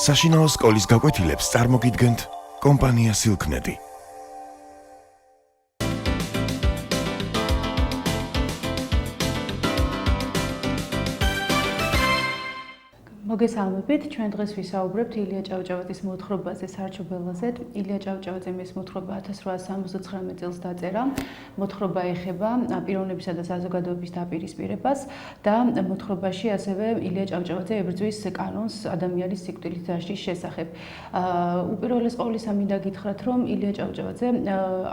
საშინაო სკოლის გაკვეთილებს წარმოგიდგენთ კომპანია Silknet. მოგესალმებით, ჩვენ დღეს ვისაუბრებთ ილია ჭავჭავაძის მოთხრობაზე სარჩობელაზე. ილია ჭავჭავაძემ ეს მოთხრობა 1879 წელს დაწერა. მოთხრობა ეხება პიროვნებისა და საზოგადოების დაპირისპირებას და მოთხრობაში ასევე ილია ჭავჭავაძე ებრძვის კანონს ადამიანის სიკვდილით დასჯის შესახებ. უპირველეს ყოვლისა მინდა გითხრათ, რომ ილია ჭავჭავაძე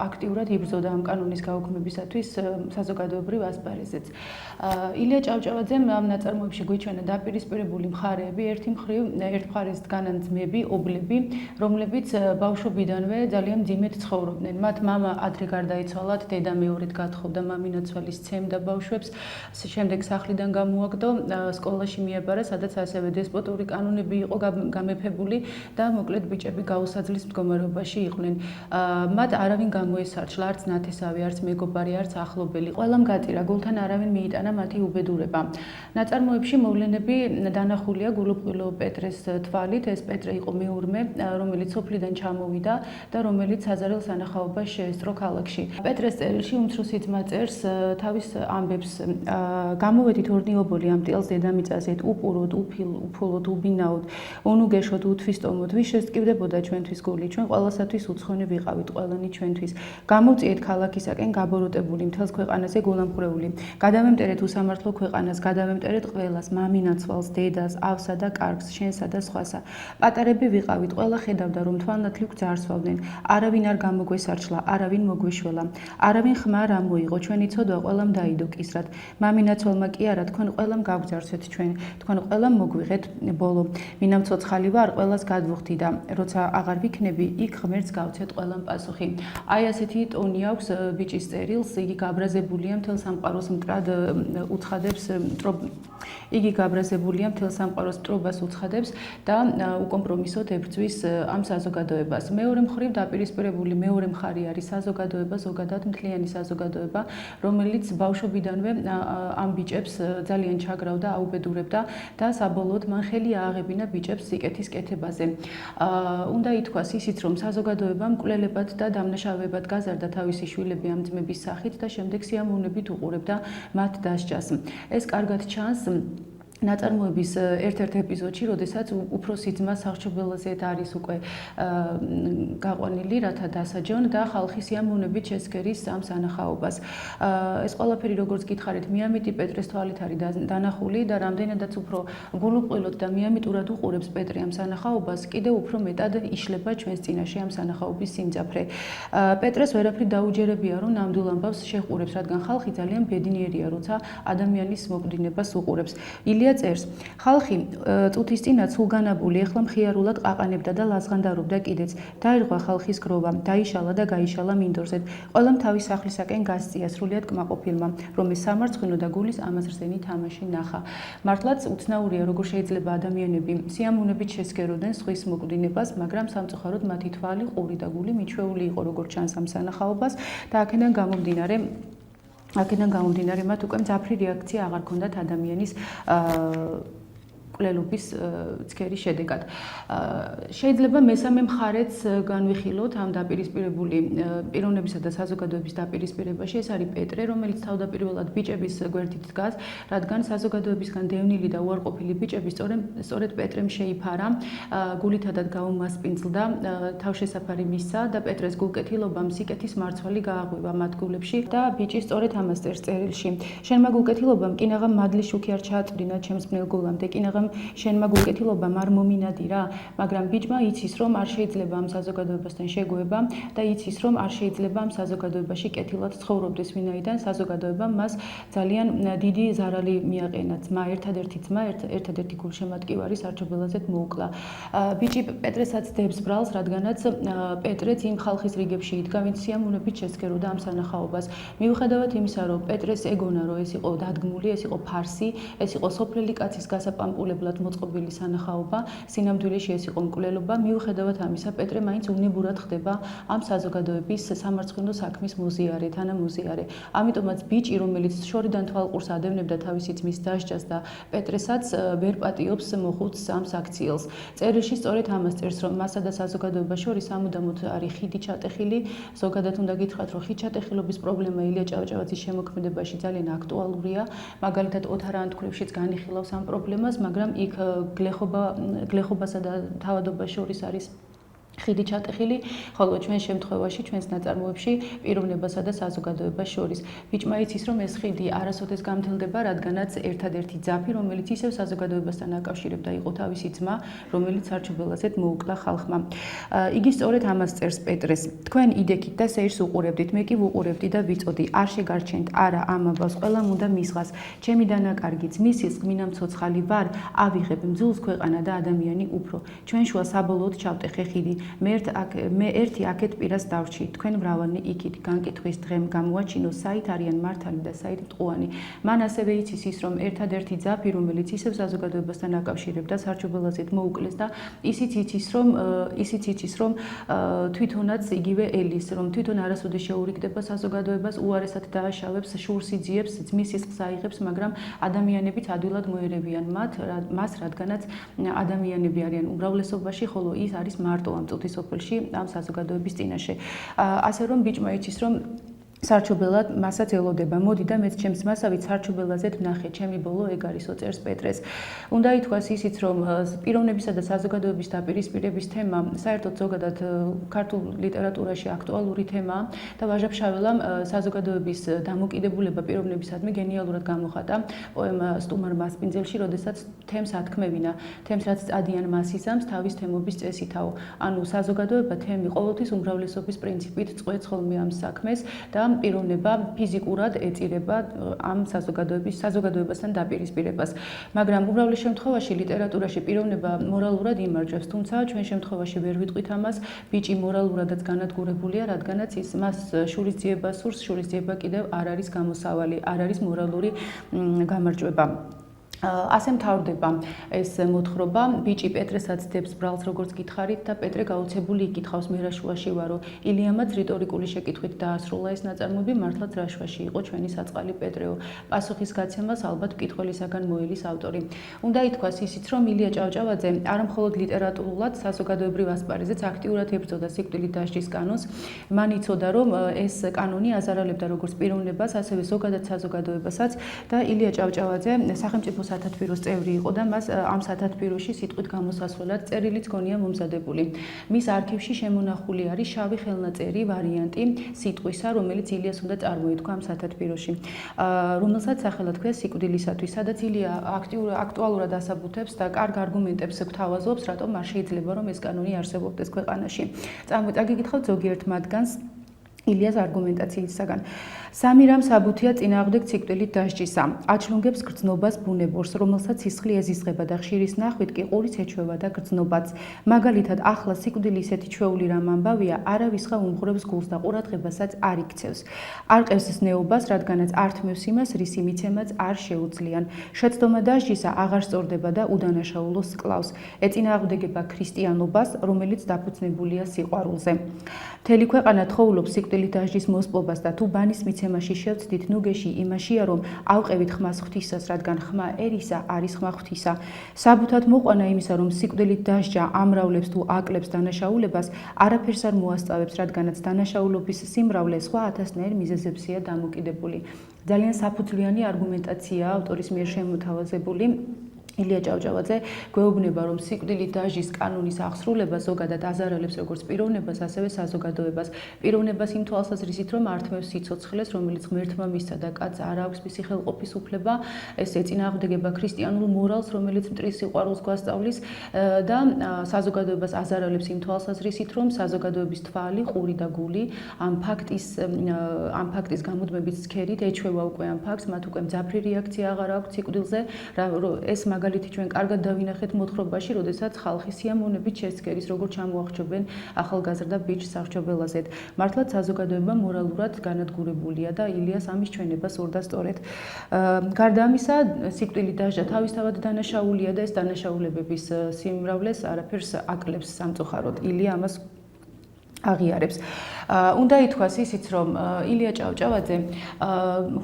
აქტიურად იბრძოდა ამ კანონის გაუქმებისათვის საზოგადოებრივ ასპარეზეც. ილია ჭავჭავაძემ ამ ნაწარმოებში გვიჩვენა დაპირისპირებული მხარეები. ერთ მხარეს დგანან ძმები, ობლები, რომლებიც ბავშვობიდანვე ძალიან მძიმედ ცხოვრობდნენ. მათ მამა ადრე გარდაიცვალათ, დედა მეორედ გათხოვდა, მამინაცვალის სცემდა ბავშვებს, შემდეგ სახლიდან გამოაგდო, სკოლაში მიაბარა, სადაც ასევე დესპოტური კანონები იყო გამეფებული და მოკლედ ბიჭები გაუსაძლის მდგომარეობაში იყვნენ. მათ არავინ გამოესარჩლა, არც ნათესავი, არც მეგობარი, არც ახლობელი. ყველამ გაწირა, გულთან არავინ მიიტანა მათი უბედურება. ნაწარმოებში მოვლენები დანახულია გულუყვილო პეტრეს თვალით. ეს პეტრე იყო მეურმე, რომელიც სოფლიდან ჩამოვიდა და რომელიც საზარელ სანახაობას შეესწრო ქალაქში. პეტრეს წერილში უმცროსი ძმა წერს თავის ამბებს. გამოვედით ორნიობოლი ამ ტილს დედამიწაზეთ, უპუროთ, უფულოთ, უბინაოთ, უნუგეშოთ, უთვისტომოთ, ვის შესტკივდებოდა ჩვენთვის გული, ჩვენ ყველასათვის უცხონი ვიყავით ყველანი ჩვენთვის. გამოვწიეთ ქალაქისაკენ გაბოროტებული, მთელს ქვეყანაზე გულამხვრეული. გადავემტერეთ უსამართლო ქვეყანას, გადავემტერეთ ყველას, მამინაცვალს, დედას, ავსა და კარგს, შენსა და სხვასა. პატარები ვიყავით, ყველა ხედავდა, რომ თვალნათლივ გძარცვავდნენ. არავინ არ გამოგვესარჩლა, არავინ მოგვეშველა. არავინ ხმა არ ამოიღო, ჩვენი ცოდვა ყველამ დაიდო კისრად. მამინაცვალმა კი არა, თქვენ ყველამ გავგძარცვეთ ჩვენ, თქვენ ყველამ მოგვიღეთ ბოლო. ვინამ ცოცხალი ვარ, ყველას გადვუხდი და როცა აღარ ვიქნები, იქ ღმერთს გავცეთ ყველამ პასუხი. აი ასეთი ტონი აქვს ბიჭის წერილს, იგი გაბრაზებულია მთელ სამყაროს მტრად უცხადებს იგი გაბრაზებულია მთელ სამყაროს მტრობას უცხადებს და უკომპრომისოდ ებრძვის ამ საზოგადოებას. მეორე მხრივ დაპირისპირებული მეორე მხარე არის საზოგადოება, ზოგადად მთლიანი საზოგადოება, რომელიც ბავშვობიდანვე ამ ბიჭებს ძალიან ჩაგრავდა, აუბედურებდა და საბოლოოდ მან ხელი ააღებინა ბიჭებს სიკეთის კეთებაზე. უნდა ითქვას ისიც, რომ საზოგადოებამ მკვლელებად და დამნაშავეებად გაზარდა თავისი შვილები ამ ძმების სახით და შემდეგ სიამოვნებით უყურებდა მათ დასჯას. ეს კარგად ჩანს ნაწარმოების ერთ-ერთ ეპიზოდში, როდესაც უფროსი ძმა სარჩობელაზეც არის უკვე გაყვანილი, რათა დასაჯონ და ხალხი სიამოვნებით შესქერის ამ სანახაობას. ეს ყველაფერი, როგორც გითხარით, მიამიტი პეტრეს თვალით არის დანახული და რამდენადაც უფრო გულუყვილოდ და მიამიტურად უყურებს პეტრე ამ სანახაობას, კიდევ უფრო მეტად იშლება ჩვენს წინაშე ამ სანახაობის სიმძაფრე. პეტრეს ვერაფრით დაუჯერებია, რომ ნამდვილ ამბავს შეჰყურებს, რადგან ხალხი ძალიან ბედნიერია, როცა ადამიანის მოკვდინებას უყურებს. წერს. ხალხი წუთის წინაც სულგანაბული ეხლა მხიარულად ყაყანებდა და ლაზღანდარობდა კიდეც. დაირღვა ხალხის გროვა, დაიშალა და გაიშალა მინდორზედ. ყველამ თავის სახლისაკენ გასწია სრულიად კმაყოფილმა, რომ ეს სამარცხვინო და გულის ამაზრზენი თამაში ნახა. მართლაც უცნაურია, როგორ შეიძლება ადამიანები სიამოვნებით შესქეროდნენ სხვის მოკვდინებას, მაგრამ სამწუხაროდ მათი თვალი, ყური და გული მიჩვეული იყო, როგორ ჩანს ამ სანახაობას და აქედან გამომდინარე მათ უკვე მძაფრი რეაქცია აღარ ჰქონდათ ადამიანის კვლელობის ცქერის შედეგად. შეიძლება მესამე მხარეც განვიხილოთ ამ დაპირისპირებული პიროვნებისა და საზოგადოების დაპირისპირებაში. ეს არის პეტრე, რომელიც თავდაპირველად ბიჭების გვერდით დგას, რადგან საზოგადოებისგან დევნილი და უარყოფილი ბიჭები სწორედ პეტრემ შეიფარა, გულითადად გაუმასპინძლდა, თავშესაფარი მისცა და პეტრეს გულკეთილობამ სიკეთის მარცვალი გააღვივა მათ გულებში და ბიჭი სწორედ ამას წერს წერილში. შენმა გულკეთილობამ კინაღამ მადლის შუქი არ ჩააწვდინა ჩემს ბნელ გულამდე, კინაღამ შენმა გულკეთილობამ არ მომინადირა, მაგრამ ბიჭმა იცის, რომ არ შეიძლება ამ საზოგადოებასთან შეგუება და იცის, რომ არ შეიძლება ამ საზოგადოებაში კეთილად ცხოვრობდეს, ვინაიდან საზოგადოებამ მას ძალიან დიდი ზარალი მიაყენა. ძმა, ერთადერთი გულშემატკივარი სარჩობელაზეც მოუკლა. ბიჭი პეტრესაც დებს ბრალს, რადგანაც პეტრეც იმ ხალხის რიგებში იდგა, ვინც სიამოვნებით შესქეროდა ამ სანახაობას. მიუხედავად იმისა, რომ პეტრეს ეგონა, რომ ეს იყო დადგმული, ეს იყო ფარსი, ეს იყო სოფლელი კაცის გასაპამპულება აუცილებლად მოწყობილი სანახაობა, სინამდვილეში ეს იყო მკვლელობა. მიუხედავად ამისა, პეტრე მაინც უნებურად ხდება ამ საზოგადოების სამარცხვინო საქმის მოზიარე, თანამოზიარე. ამიტომაც ბიჭი, რომელიც შორიდან თვალყურს ადევნებდა თავისი ძმის დასჯას და პეტრესაც ვერ პატიობს მოხუცს ამ საქციელს. წერილში სწორედ ამას წერს, რომ მასა და საზოგადოებას შორის სამუდამოდ არის ხიდი ჩატეხილი. ზოგადად უნდა გითხრათ, რომ ხიდ ჩატეხილობის პრობლემა ილია ჭავჭავაძის შემოქმედებაში ძალიან აქტუალურია. მაგალითად, ოთარ ანთქმევშიც განიხილავს ამ პრობლემას, მაგრამ იქ გლეხობასა და თავადობას შორის არის ხიდი ჩატეხილი, ხოლო ჩვენ შემთხვევაში, ჩვენს ნაწარმოებში პიროვნებასა და საზოგადოებას შორის. ბიჭმა იცის, რომ ეს ხიდი არასოდეს გამთელდება, რადგანაც ერთადერთი ძაფი, რომელიც ისევ საზოგადოებასთან აკავშირებდა, იყო თავისი ძმა, რომელიც სარჩუბელაზედ მოუკლა ხალხმა. იგი სწორედ ამას წერს პეტრეს. თქვენ იდექით და სეირს უყურებდით, მე კი ვუყურებდი და ვიწოდი. არ შეგარჩენთ, არა ამ ამბავს, ყველამ უნდა მისღას. ჩემი დანაკარგი ძმის სისხლმინა მცოცხალი ვარ, ავიღებ მძულს ქვეყანა და ადამიანი უფრო. ჩვენ შუა საბოლოოდ ჩავტეხე ხიდი. მე ერთი აქეთ პირას დავრჩი, თქვენ მრავალნი იქით, განკითხვის დღემ გამოაჩინო, საით არიან მართალი და საით მტყუანი. მან ასევე იცის ის, რომ ერთადერთი ძაფი, რომელიც ისევ საზოგადოებასთან აკავშირებდა, სარჩუბელაზედ მოუკლეს და ისიც იცის, რომ თვითონაც იგივე ელის, რომ თვითონ არასოდეს შეურიგდება საზოგადოებას, უარესად დააშავებს, შურს იძიებს, ძმის სისხლს აიღებს, მაგრამ ადამიანებიც ადვილად მოერევიან მას, რადგანაც ადამიანები არიან უმრავლესობაში, ხოლო ის არის მარტო ამ წუთის სოფელში ამ საზოგადოების წინაშე. ასე რომ ბიჭმა იცის, რომ სარჩუბელად მასაც ელოდება. მოდი და მეც ჩემს მასავით სარჩუბელაზედ ვნახე, ჩემი ბოლო ეგ არისო, წერს პეტრეს. უნდა ითქვას ისიც, რომ პიროვნებისა და საზოგადოების დაპირისპირების თემა საერთოდ ზოგადად ქართულ ლიტერატურაში აქტუალური თემაა და ვაჟა-ფშაველამ საზოგადოების დამოკიდებულება პიროვნებისადმი გენიალურად გამოხატა პოემა სტუმარ მასპინძელში, როდესაც თემს ათქმევინა, თემს რაც წადიან მას იზამს თავის თემობის წესითაო. ანუ საზოგადოება თემი ყოველთვის უმრავლესობის პრინციპით წყვეტს ხოლმე ამ საქმეს და პიროვნება ფიზიკურად ეწირება ამ საზოგადოებასთან დაპირისპირებას. მაგრამ უმრავლეს შემთხვევაში ლიტერატურაში პიროვნება მორალურად იმარჯვებს, თუმცა ჩვენ შემთხვევაში ვერ ვიტყვით ამას, ბიჭი მორალურადაც განადგურებულია, რადგანაც მას შურისძიება სურს, შურისძიება კიდევ არ არის გამოსავალი, არ არის მორალური გამარჯვება. ასე მთავრდება ეს მოთხრობა. ბიჭი პეტრესაც დებს ბრალს, როგორც გითხარით და პეტრე გაოცებული იკითხავს, მე რა შუაში ვარო. ილიამაც რიტორიკული შეკითხვით დაასრულა ეს ნაწარმოები, მართლაც რა შუაში იყო ჩვენი საწყალი პეტრეო. პასუხის გაცემას ალბათ მკითხველისაგან მოელის ავტორი. უნდა ითქვას ისიც, რომ ილია ჭავჭავაძე არა მხოლოდ ლიტერატურულად, საზოგადოებრივ ასპარეზეც აქტიურად ებრძოდა სიკვდილით დასჯის კანონს. მან იცოდა, რომ ეს კანონი აზარალებდა როგორც პიროვნებას, ასევე ზოგადად საზოგადოებასაც და ილია ჭავჭავაძე სახელმწიფო სათათბიროს წევრი იყო და მას ამ სათათბიროში სიტყვით გამოსასვლელად წერილიც ჰქონია მომზადებული. მის არქივში შემონახული არის შავი ხელნაწერი ვარიანტი სიტყვისა, რომელიც ილიას უნდა წარმოითქვა ამ სათათბიროში, რომელსაც სახელად ქვია სიკვდილისათვის, სადაც ილია აქტუალურად ასაბუთებს და კარგ არგუმენტებს გვთავაზობს, რატომ არ შეიძლება რომ ეს კანონი არსებობდეს ქვეყანაში. წაგიკითხავთ ზოგიერთ მათგანს ილიას არგუმენტაციისაგან. სამი რამ საბუთია წინააღმდეგ სიკვდილით დასჯისა. აჩლუნგებს გრძნობას ბუნებურს, რომელსაც სისხლი ეზიზღება და ხშირის ნახვით კი ყურიც ეჩვევა და გრძნობაც. მაგალითად, ახლა სიკვდილი ისეთი ჩვეული რამ ამბავია, არავისხა უმღვრევს გულს და ყურადღებასაც არ იქცევს. არ ყევს ზნეობას, რადგანაც არ თმევს იმას, რისი მიცემაც არ შეუძლიან. შეცდომა დასჯისა აღარ სწორდება და უდანაშაულოს კლავს. ეწინააღმდეგება ქრისტიანობას, რომელიც დაფუძნებულია სიყვარულზე. მთელი ქვეყანა თხოვლობს სიკვდილით დასჯის მოსპობას და თუ ბანის მიცემაში შევცდით, ნუგეში იმაშია, რომ ავყევით ხმას ღვთისას, რადგან ხმა ერისა არის ხმა ღვთისა. საბუთად მოყვანა იმისა, რომ სიკვდილით დასჯა ამრავლებს თუ აკლებს დანაშაულებას, არაფერს არ მოასწავებს, რადგანაც დანაშაულობის სიმრავლე სხვა ათასნაირ მიზეზებზეა დამოკიდებული. ძალიან საფუძვლიანი არგუმენტაცია ავტორის მიერ შემოთავაზებული. ილია ჭავჭავაძე გვეუბნება, რომ სიკვდილით დასჯის კანონის აღსრულება ზოგადად აზარალებს როგორც პიროვნებას, ასევე საზოგადოებას. პიროვნებას იმ თვალსაზრისით, რომ ართმევს სიცოცხლეს, რომელიც ღმერთმა მისცა და კაცს არ აქვს მისი ხელყოფის უფლება, ეს ეწინააღმდეგება ქრისტიანულ მორალს, რომელიც მტრის სიყვარულს გვასწავლის და საზოგადოებას აზარალებს იმ თვალსაზრისით, რომ საზოგადოების თვალი, ყური და გული ამ ფაქტის გამუდმებით სქერით ეჩვევა უკვე ამ ფაქტს, მათ უკვე მძაფრი რეაქცია აღარ აქვს სიკვდილზე, ეს მაგალითი ჩვენ კარგად დავინახეთ მოთხრობაში, როდესაც ხალხი სიამოვნებით შესწერის, როგორც ჩამოახჩობენ ახალგაზრდა ბიჭს სახრჩობელაზედ. მართლაც საზოგადოება მორალურად განადგურებულია და ილიას ამის ჩვენებას ურდა სწორედ. გარდა ამისა, სიკვდილით დასჯა თავისთავად დანაშაულია და ეს დანაშაულებების სიმრავლეს არაფერს აკლებს სამწუხაროდ. ილია ამას აღიარებს. უნდა ითქვას ისიც, რომ ილია ჭავჭავაძე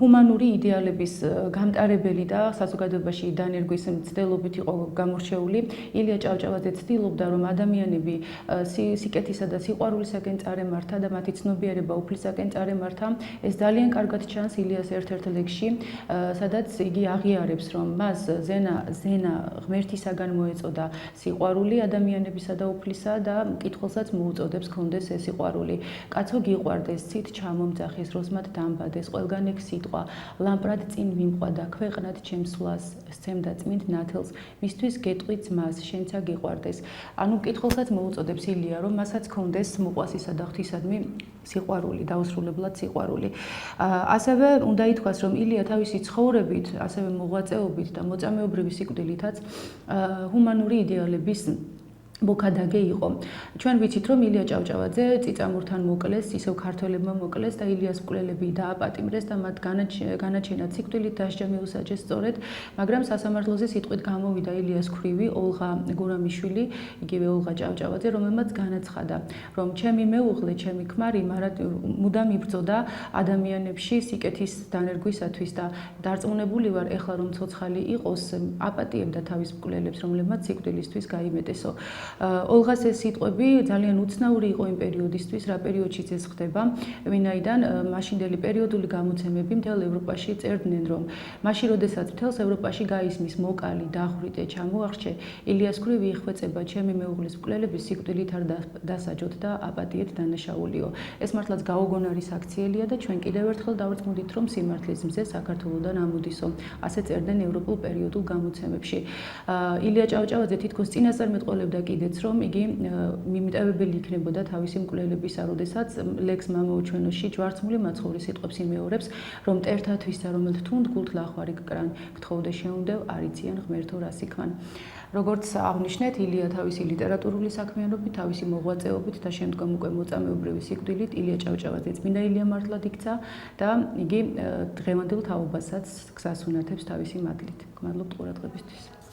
ჰუმანური იდეალების გამტარებელი და საზოგადოებაში დანერგვის მცდელობით იყო გამორჩეული. ილია ჭავჭავაძე ცდილობდა, რომ ადამიანები სიკეთისა და სიყვარულისაკენ წარემართა და მათი ცნობიერება უფლისაკენ წარემართა. ეს ძალიან კარგად ჩანს ილიას ერთ-ერთ ლექსში, სადაც იგი აღიარებს, რომ მას ზენა ღმერთისაგან მოეწოდა სიყვარული ადამიანებისა და უფლისა და მკითხველსაც მოუწოდებს კონდეს ეს სიყვარული. კაცო გიყვარდეს, ცით ჩამომძახის, როსმად დამბადეს, ყველგან ეგ სიტყვა, ლამპრად წინ მიმყვადა, ქვეყნად ჩემს სვლას, სცემდა წმინდ ნათელს, მისთვის გეტყვი ძმას, შენცა გიყვარდეს. ანუ მკითხველსაც მოუწოდებს ილია, რომ მასაც კონდეს მოყვასისა და ღვთისადმი სიყვარული, დაუსრულებლად სიყვარული. ასევე უნდა ითქვას, რომ ილია თავისი ცხოვრებით, ასევე მოღვაწეობით და მოწამეობრივი სიკვდილითაც ჰუმანური იდეალების მოქადაგე იყო. ჩვენ ვიცით, რომ ილია ჭავჭავაძე წიწამურთან მოკლეს, ისევ ქართველებმა მოკლეს და ილიას მკვლელები დააპატიმრეს და მათ განაჩენად სიკვდილით დასჯა მიუსაჯეს სწორედ, მაგრამ სასამართლოზე სიტყვით გამოვიდა ილიას ქვრივი ოლღა გურამიშვილი, იგივე ოლღა ჭავჭავაძე, რომელმაც განაცხადა, რომ ჩემი მეუღლე, ჩემი ქმარი მუდამ იბრძოდა ადამიანებში სიკეთის დანერგვისათვის და დარწმუნებული ვარ, ეხლა რომ ცოცხალი იყოს, აპატიებდა თავის მკვლელებს, რომლებმაც სიკვდილისთვის გაიმეტესო. ოლღას ეს სიტყვები ძალიან უცნაური იყო იმ პერიოდისთვის, რა პერიოდშიც ეს ხდება, ვინაიდან მაშინდელი პერიოდული გამოცემები მთელ ევროპაში წერდნენ, რომ მაშინ, როდესაც მთელს ევროპაში გაისმის მოკალი, დახვრიდე, ჩამოახჩე, ილიას ქვრივი იხვეწება ჩემი მეუღლის მკვლელების სიკვდილით არ დასაჯოთ და აპატიეთ დანაშაულიო. ეს მართლაც გაუგონარი საქციელია და ჩვენ კიდევ ერთხელ დავრწმუნდით, რომ სიმართლის მზე საქართველოდან ამოდისო. ასე წერდნენ ევროპულ პერიოდულ გამოცემებში. ილია ჭავჭავაძე თითქოს წინასწარმეტყველებდა კიდეც, რომ იგი მიმიტევებელი იქნებოდა თავისი მკვლელებისა, როდესაც ლექს მამაუჩვენოში ჯვარცმული მაცხოვრის სიტყვებს იმეორებს, რომ მტერთათვისა, რომელთ თუნდ გულთ ლახვარი გკრან, გთხოვდე შეუნდევ, არიციან ღმერთო რას იქმან. როგორც აღნიშნეთ, ილია თავისი ლიტერატურული საქმიანობით, თავისი მოღვაწეობით და შემდგომ უკვე მოწამეობრივი სიკვდილით ილია ჭავჭავაძე წმინდა ილია მართლად იქცა და იგი დღევანდელ თაობასაც გზას უნათებს თავისი მადლით. გმადლობთ ყურადღებისთვის.